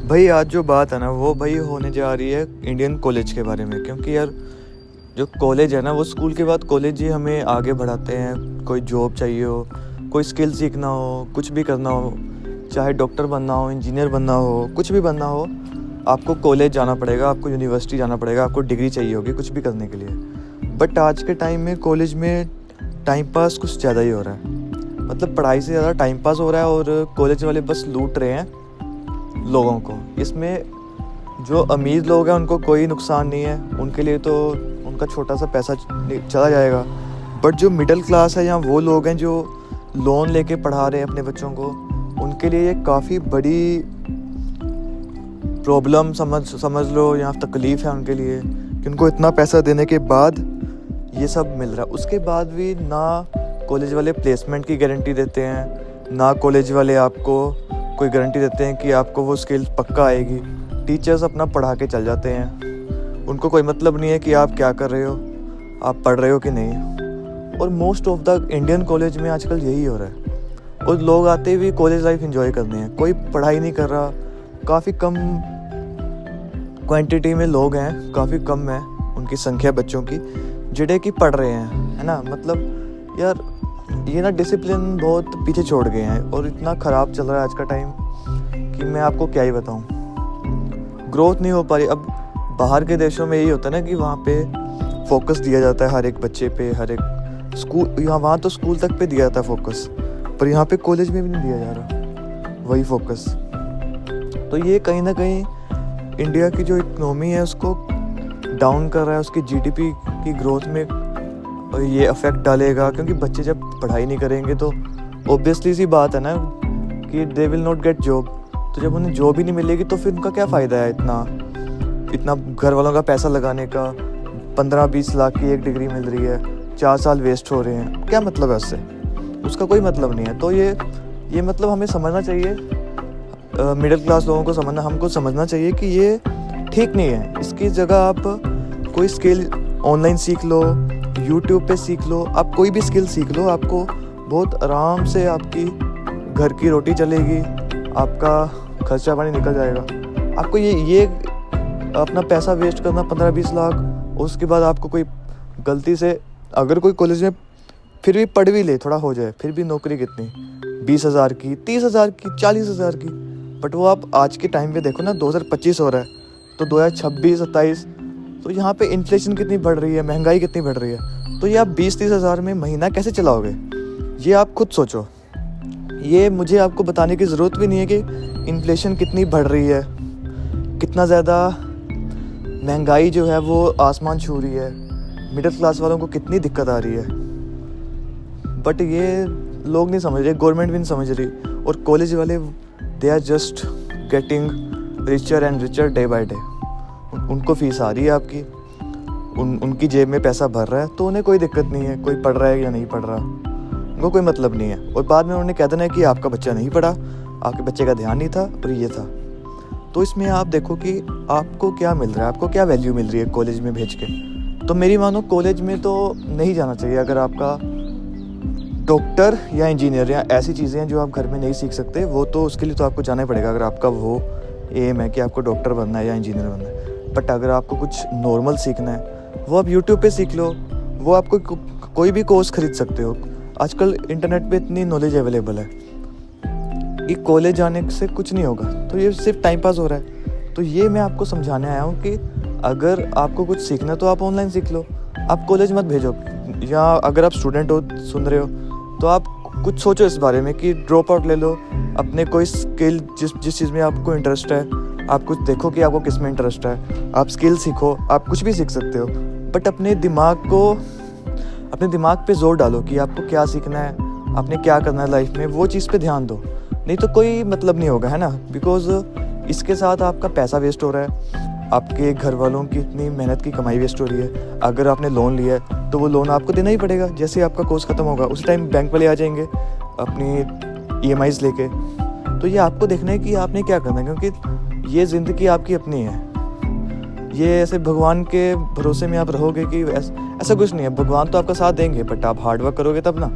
भाई आज जो बात है ना वो भाई होने जा रही है इंडियन कॉलेज के बारे में। क्योंकि यार जो कॉलेज है ना वो स्कूल के बाद कॉलेज ही हमें आगे बढ़ाते हैं। कोई जॉब चाहिए हो, कोई स्किल सीखना हो, कुछ भी करना हो, चाहे डॉक्टर बनना हो, इंजीनियर बनना हो, कुछ भी बनना हो, आपको कॉलेज जाना पड़ेगा, आपको यूनिवर्सिटी जाना पड़ेगा, आपको डिग्री चाहिए होगी कुछ भी करने के लिए। बट आज के टाइम में कॉलेज में टाइम पास कुछ ज़्यादा ही हो रहा है। मतलब पढ़ाई से ज़्यादा टाइम पास हो रहा है और कॉलेज वाले बस लूट रहे हैं लोगों को। इसमें जो अमीर लोग हैं उनको कोई नुकसान नहीं है, उनके लिए तो उनका छोटा सा पैसा चला जाएगा। बट जो मिडिल क्लास है या वो लोग हैं जो लोन लेके पढ़ा रहे हैं अपने बच्चों को, उनके लिए ये काफ़ी बड़ी प्रॉब्लम समझ लो या तकलीफ़ है उनके लिए कि उनको इतना पैसा देने के बाद ये सब मिल रहा है। उसके बाद भी ना कॉलेज वाले प्लेसमेंट की गारंटी देते हैं, ना कॉलेज वाले आपको कोई गारंटी देते हैं कि आपको वो स्किल पक्का आएगी। टीचर्स अपना पढ़ा के चल जाते हैं, उनको कोई मतलब नहीं है कि आप क्या कर रहे हो, आप पढ़ रहे हो कि नहीं। और most of the Indian college में आजकल यही हो रहा है। और लोग आते भी कॉलेज लाइफ एंजॉय करने हैं, कोई पढ़ाई नहीं कर रहा। काफ़ी कम क्वांटिटी में लोग हैं, काफ़ी कम है उनकी संख्या बच्चों की जिड़े की पढ़ रहे हैं, है ना। मतलब यार ये ना डिसिप्लिन बहुत पीछे छोड़ गए हैं और इतना ख़राब चल रहा है आज का टाइम कि मैं आपको क्या ही बताऊं। ग्रोथ नहीं हो पा रही। अब बाहर के देशों में यही होता है ना कि वहाँ पे फोकस दिया जाता है हर एक बच्चे पे, हर एक स्कूल, वहाँ तो स्कूल तक पे दिया जाता है फोकस, पर यहाँ पे कॉलेज में भी नहीं दिया जा रहा वही फोकस। तो ये कहीं ना कहीं इंडिया की जो इकोनॉमी है उसको डाउन कर रहा है, उसकी जीडीपी की ग्रोथ में ये अफेक्ट डालेगा। क्योंकि बच्चे जब पढ़ाई नहीं करेंगे तो ऑब्वियसली सी बात है ना कि they will not get job. तो जब उन्हें जॉब ही नहीं मिलेगी तो फिर उनका क्या फ़ायदा है इतना घर वालों का पैसा लगाने का। 15-20 लाख की एक डिग्री मिल रही है, 4 साल वेस्ट हो रहे हैं, क्या मतलब है उससे? उसका कोई मतलब नहीं है। तो ये मतलब हमें समझना चाहिए, मिडिल क्लास लोगों को हमको समझना चाहिए कि ये ठीक नहीं है। इसकी जगह आप कोई स्किल ऑनलाइन सीख लो, यूट्यूब पे सीख लो, आप कोई भी स्किल सीख लो, आपको बहुत आराम से आपकी घर की रोटी चलेगी, आपका खर्चा पानी निकल जाएगा। आपको ये अपना पैसा वेस्ट करना 15-20 लाख, उसके बाद आपको कोई गलती से अगर कोई कॉलेज में फिर भी पढ़ भी ले, थोड़ा हो जाए, फिर भी नौकरी कितनी 20,000 की, 30,000 की, 40,000 की। बट वो आप आज के टाइम पे देखो ना, 2025 हो रहा है तो 2026-27, तो यहाँ पे इन्फ्लेशन कितनी बढ़ रही है, महंगाई कितनी बढ़ रही है। तो ये आप 20-30 हज़ार में महीना कैसे चलाओगे, ये आप खुद सोचो। ये मुझे आपको बताने की ज़रूरत भी नहीं है कि इन्फ्लेशन कितनी बढ़ रही है, कितना ज़्यादा महंगाई जो है वो आसमान छू रही है, मिडिल क्लास वालों को कितनी दिक्कत आ रही है। बट ये लोग नहीं समझ रहे, गवर्नमेंट भी नहीं समझ रही। और कॉलेज वाले they are just getting richer and richer day by day. उनको फीस आ रही है आपकी, उनकी जेब में पैसा भर रहा है, तो उन्हें कोई दिक्कत नहीं है कोई पढ़ रहा है या नहीं पढ़ रहा, उनको कोई मतलब नहीं है। और बाद में उन्होंने कह देना है कि आपका बच्चा नहीं पढ़ा, आपके बच्चे का ध्यान नहीं था और ये था। तो इसमें आप देखो कि आपको क्या मिल रहा है, आपको क्या वैल्यू मिल रही है कॉलेज में भेज के। तो मेरी मानो कॉलेज में तो नहीं जाना चाहिए अगर आपका डॉक्टर या इंजीनियर या ऐसी चीज़ें हैं जो आप घर में नहीं सीख सकते, वो तो उसके लिए तो आपको जाना ही पड़ेगा अगर आपका वो एम है कि आपको डॉक्टर बनना है या इंजीनियर बनना है। बट अगर आपको कुछ नॉर्मल सीखना है वो आप यूट्यूब पे सीख लो, वो आपको कोई भी कोर्स खरीद सकते हो। आजकल इंटरनेट पे इतनी नॉलेज अवेलेबल है कि कॉलेज जाने से कुछ नहीं होगा, तो ये सिर्फ टाइम पास हो रहा है। तो ये मैं आपको समझाने आया हूँ कि अगर आपको कुछ सीखना तो आप ऑनलाइन सीख लो, आप कॉलेज मत भेजो। या अगर आप स्टूडेंट हो, सुन रहे हो, तो आप कुछ सोचो इस बारे में कि ड्रॉप आउट ले लो, अपने कोई स्किल जिस चीज़ में आपको इंटरेस्ट है, आप कुछ देखो कि आपको किस में इंटरेस्ट है, आप स्किल सीखो, आप कुछ भी सीख सकते हो। बट अपने दिमाग पे जोर डालो कि आपको क्या सीखना है, आपने क्या करना है लाइफ में, वो चीज़ पे ध्यान दो, नहीं तो कोई मतलब नहीं होगा, है ना। बिकॉज इसके साथ आपका पैसा वेस्ट हो रहा है, आपके घर वालों की इतनी मेहनत की कमाई वेस्ट हो रही है। अगर आपने लोन लिया है तो वो लोन आपको देना ही पड़ेगा। जैसे आपका कोर्स ख़त्म होगा उसी टाइम बैंक वाले आ जाएंगे अपनी EMIs लेके। तो ये आपको देखना है कि आपने क्या करना है, क्योंकि ये ज़िंदगी आपकी अपनी है। ये ऐसे भगवान के भरोसे में आप रहोगे कि ऐसा कुछ नहीं है। भगवान तो आपका साथ देंगे, बट आप हार्ड वर्क करोगे तब ना।